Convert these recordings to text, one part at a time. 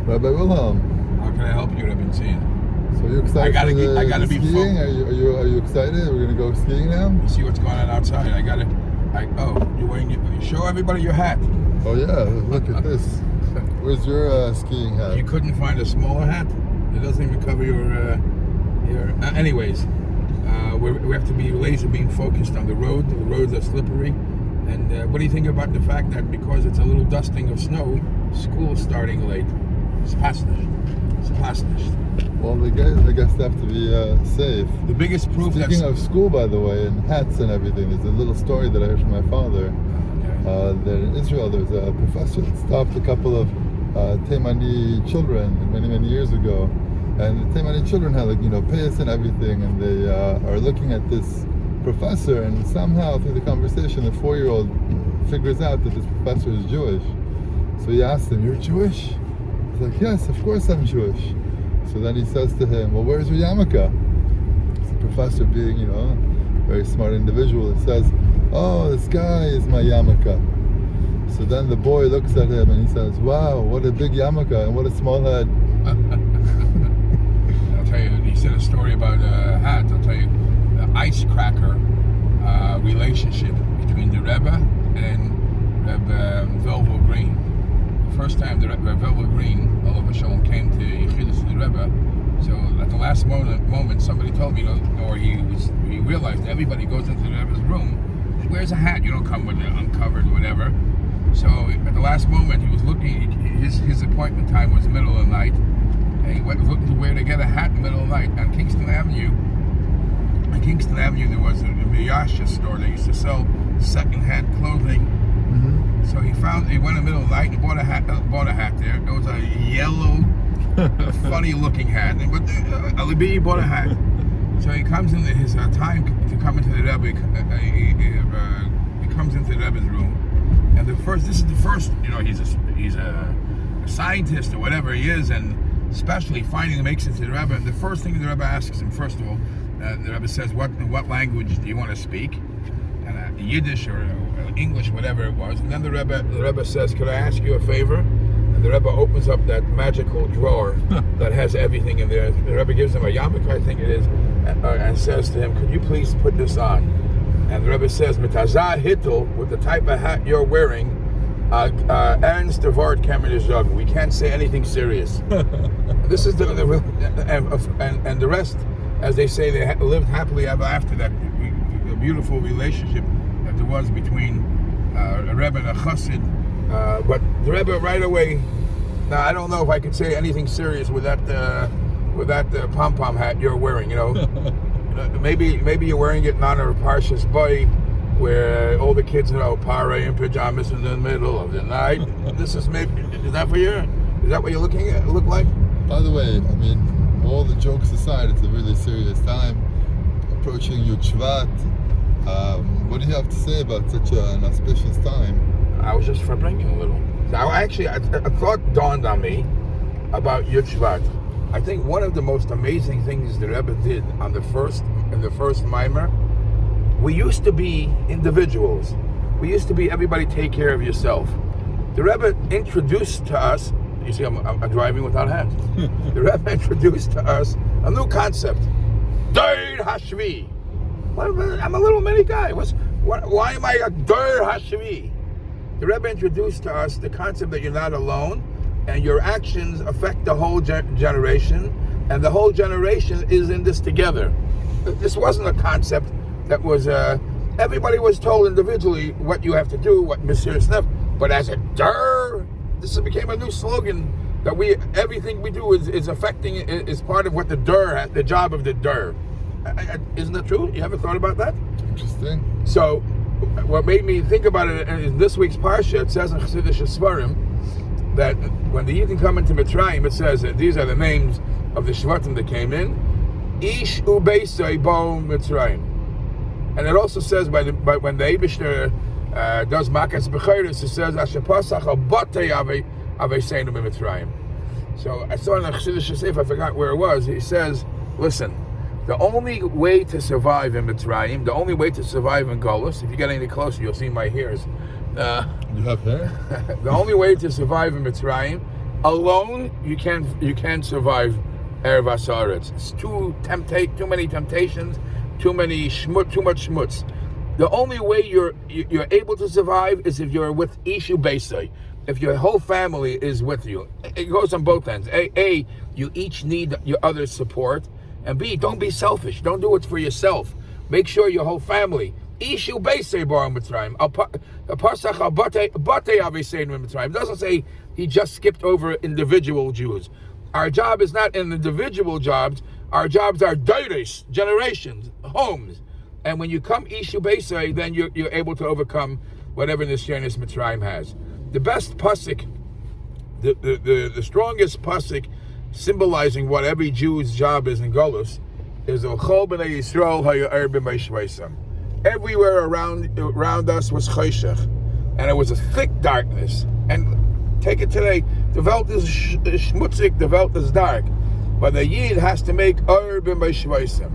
Rabbi Wilhelm. How can I help you, Rabbi Tzin? So you're excited I for gotta the be skiing? Are you excited? We're gonna go skiing now? You see what's going on outside. You're wearing it. Show everybody your hat. Oh yeah, look at this. Where's your skiing hat? You couldn't find a smaller hat? It doesn't even cover your anyways, we have to be laser beam focused on the road. The roads are slippery. And what do you think about the fact that because it's a little dusting of snow, school's starting late? It's fascinating. Well, the guys, I guess, have to be safe. The biggest proof Speaking of school, by the way, and hats and everything, there's a little story that I heard from my father. That in Israel, there's a professor that stopped a couple of Taimani children many years ago. And the Taimani children had, payas and everything, and they are looking at this professor, and somehow through the conversation, the 4-year-old figures out that this professor is Jewish. So he asks him, "You're Jewish?" He's like, "Yes, of course I'm Jewish." So then he says to him, "Well, where's your yarmulke?" So the professor, being, a very smart individual, he says, "Oh, the sky is my yarmulke." So then the boy looks at him and he says, "Wow, what a big yarmulke and what a small head." I'll tell you, he said a story about a hat. I'll tell you, the ice cracker relationship between the Rebbe and Rebbe Velvel Green. The first time the Rebbe Velvel Green, Olav Shalom, came to Yechidus to the Rebbe, so at the last moment somebody told me, or he realized everybody goes into the Rebbe's room, wears a hat, you don't come with it uncovered, whatever. So at the last moment he was looking, his appointment time was middle of the night, and he went looking to where to get a hat in the middle of the night on Kingston Avenue. On Kingston Avenue there was a Miyasha store that used to sell second-hand clothing. Mm-hmm. So he went in the middle of the night and bought a hat there. It was a yellow, funny-looking hat. But Ali bought a hat. So he comes into his time to come into the Rebbe. He comes into the Rebbe's room, and this is the first. He's a scientist or whatever he is, and especially finally makes it to the Rebbe. And the first thing the Rebbe asks him, first of all, the Rebbe says, "What language do you want to speak?" And Yiddish or English, whatever it was. And then the Rebbe says, "Could I ask you a favor?" And the Rebbe opens up that magical drawer that has everything in there. The Rebbe gives him a yarmulke, I think it is, and says to him, "Could you please put this on?" And the Rebbe says, "Mitazah hittel, with the type of hat you're wearing, ernst devart kemen zog. We can't say anything serious." This is and the rest, as they say, they lived happily ever after. That a beautiful relationship that there was between a Rebbe and a Chassid. But the Rebbe right away. Now I don't know if I could say anything serious with that pom pom hat you're wearing. Maybe you're wearing it in honor of Parshas Boy, where all the kids para in pajamas in the middle of the night. Is that for you? Is that what you're look like? By the way, all the jokes aside, it's a really serious time. Approaching Yud Shvat. What do you have to say about such an auspicious time? I was just bringing a little. A thought dawned on me about Yud Shvat. I think one of the most amazing things the Rebbe did in the first Maimer, we used to be individuals. We used to be everybody take care of yourself. The Rebbe introduced to us, you see I'm driving without hands. The Rebbe introduced to us a new concept. Dor Hashvi. I'm a little mini guy. Why am I a Dor Hashvi? The Rebbe introduced to us the concept that you're not alone, and your actions affect the whole generation, and the whole generation is in this together. This wasn't a concept that was, everybody was told individually what you have to do, what Monsieur Sneff, but as a Dor, this became a new slogan that everything we do is affecting, is part of what the Dor, the job of the Dor. Isn't that true? You ever thought about that? Interesting. So, what made me think about it in this week's Parsha, it says in Chassidish Svarim that when the Yidden come into Mitzrayim, it says that these are the names of the Shvatim that came in. Ish ubeisai bo Mitzrayim. And it also says when the Eibishter does Makas B'chayris, it says Asher Pasach Abatei Aveseinu Mitzrayim. So I saw in the Chassidish Sefer, I forgot where it was, he says, listen, the only way to survive in Mitzrayim, the only way to survive in Golus, if you get any closer, you'll see my hairs. You have hair? The only way to survive in Mitzrayim Alone, you can't survive Erev Asaretz. It's too many temptations, too much schmutz. The only way you're able to survive is if you're with Ishu Beisai. If your whole family is with you. It goes on both ends. A, you each need your other's support. And B, don't be selfish. Don't do it for yourself. Make sure your whole family. Ishu Beisei Bar Mitzrayim. The Pasach al Batei Avisein Mitzrayim. It doesn't say he just skipped over individual Jews. Our job is not in individual jobs. Our jobs are dairies, generations, homes. And when you come Ishu Beisei, then you're able to overcome whatever Nisyanis Mitzrayim has. The best pasuk, the strongest pasuk, symbolizing what every Jew's job is in Golus, is Ochol B'nai Yisrael Haya'er B'Meishvaisam. Everywhere around us was Chayshach, and it was a thick darkness. And take it today, the Welt is schmutzig, the Welt is dark, but the Yid has to make Er B'Meishvaisam.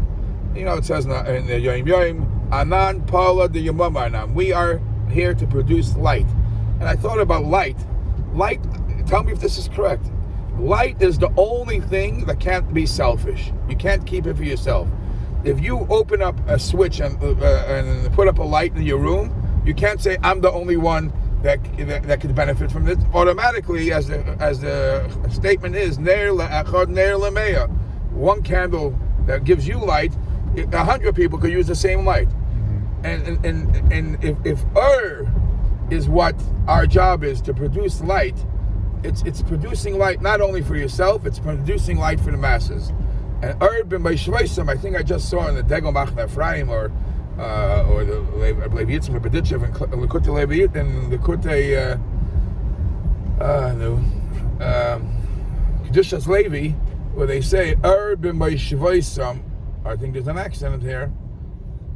You know, it says in the Yom Yom, Anan Paula de Yamam Anam. We are here to produce light. And I thought about light. Light, tell me if this is correct. Light is the only thing that can't be selfish. You can't keep it for yourself. If you open up a switch and put up a light in your room, you can't say, I'm the only one that could benefit from this. Automatically, as the statement is, Ner le'achad ner le'meya. One candle that gives you light, 100 people could use the same light. Mm-hmm. And if is what our job is, to produce light, it's producing light not only for yourself, it's producing light for the masses. And B'Mei Shvaisam, I think I just saw in the Degel Machna Ephraim or the I believe Yitzim B'Ditchev and Likutei Leviyut and Likutei Kedushas Levi, where they say B'Mei Shvaisam. I think there's an accent here.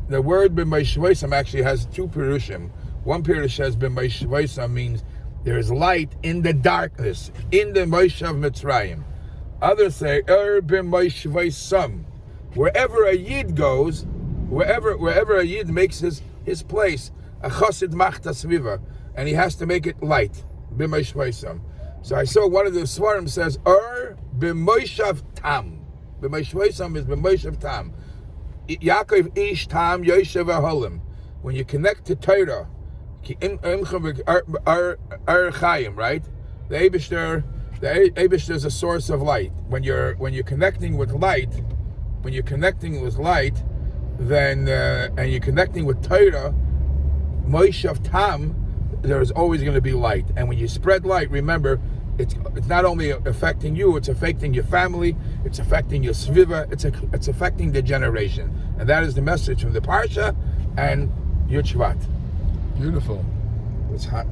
The word B'Mei Shvaisam actually has two perushim. One perush says B'Mei Shvaisam means there is light in the darkness, in the Moshav Mitzrayim. Others say B'Mei Shvaisam. Wherever a Yid goes, wherever a Yid makes his place, a Chosid Machta Sviva, and he has to make it light. B'Mei Shvaisam. So I saw one of the Svarim says B'Moshav Tam. B'Mei Shvaisam is B'Moshav Tam. Yaakov Ish Tam Yoshev Aholim. When you connect to Torah, right? The Eibishter is a source of light. When you're connecting with light, then and you're connecting with Torah, Moshav Tam, there is always going to be light. And when you spread light, remember, it's not only affecting you, it's affecting your family, it's affecting your sviva, it's affecting the generation. And that is the message from the Parsha and Yud Shvat. Beautiful. It's hot.